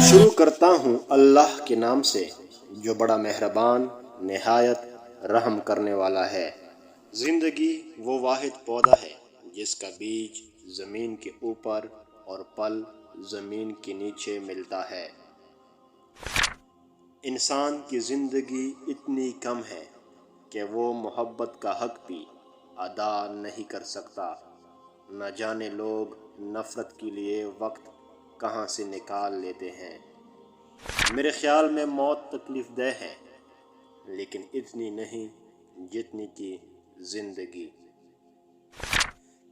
شروع کرتا ہوں اللہ کے نام سے جو بڑا مہربان نہایت رحم کرنے والا ہے۔ زندگی وہ واحد پودا ہے جس کا بیج زمین کے اوپر اور پل زمین کے نیچے ملتا ہے۔ انسان کی زندگی اتنی کم ہے کہ وہ محبت کا حق بھی ادا نہیں کر سکتا۔ نہ جانے لوگ نفرت کے لیے وقت کہاں سے نکال لیتے ہیں۔ میرے خیال میں موت تکلیف دہ ہے لیکن اتنی نہیں جتنی کہ زندگی۔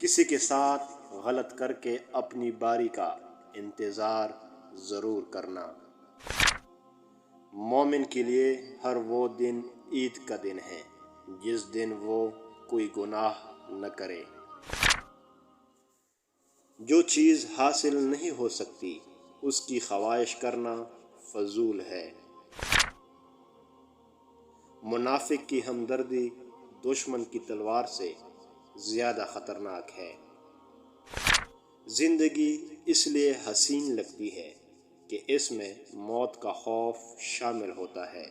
کسی کے ساتھ غلط کر کے اپنی باری کا انتظار ضرور کرنا۔ مومن کے لیے ہر وہ دن عید کا دن ہے جس دن وہ کوئی گناہ نہ کرے۔ جو چیز حاصل نہیں ہو سکتی اس کی خواہش کرنا فضول ہے۔ منافق کی ہمدردی دشمن کی تلوار سے زیادہ خطرناک ہے۔ زندگی اس لیے حسین لگتی ہے کہ اس میں موت کا خوف شامل ہوتا ہے۔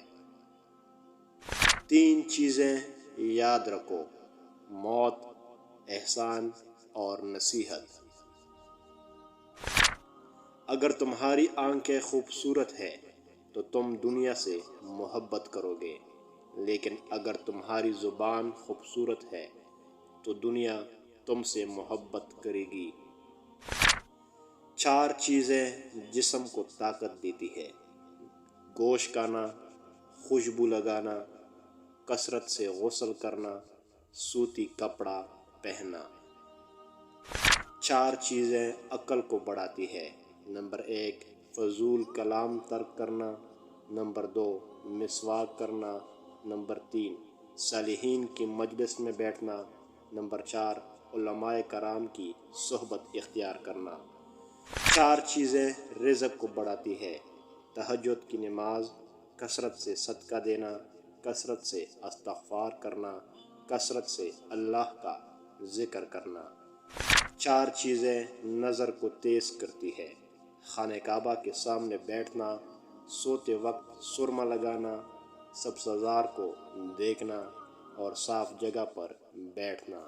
3 چیزیں یاد رکھو: موت، احسان اور نصیحت۔ اگر تمہاری آنکھیں خوبصورت ہیں تو تم دنیا سے محبت کرو گے، لیکن اگر تمہاری زبان خوبصورت ہے تو دنیا تم سے محبت کرے گی۔ 4 چیزیں جسم کو طاقت دیتی ہے: گوشت کھانا، خوشبو لگانا، کثرت سے غسل کرنا، سوتی کپڑا پہننا۔ 4 چیزیں عقل کو بڑھاتی ہے: نمبر 1 فضول کلام ترک کرنا، نمبر 2 مسواک کرنا، نمبر 3 صالحین کی مجلس میں بیٹھنا، نمبر 4 علماء کرام کی صحبت اختیار کرنا۔ 4 چیزیں رزق کو بڑھاتی ہے: تہجد کی نماز، کثرت سے صدقہ دینا، کثرت سے استغفار کرنا، کثرت سے اللہ کا ذکر کرنا۔ 4 چیزیں نظر کو تیز کرتی ہے: خانہ کعبہ کے سامنے بیٹھنا، سوتے وقت سرما لگانا، سبزہ زار کو دیکھنا اور صاف جگہ پر بیٹھنا۔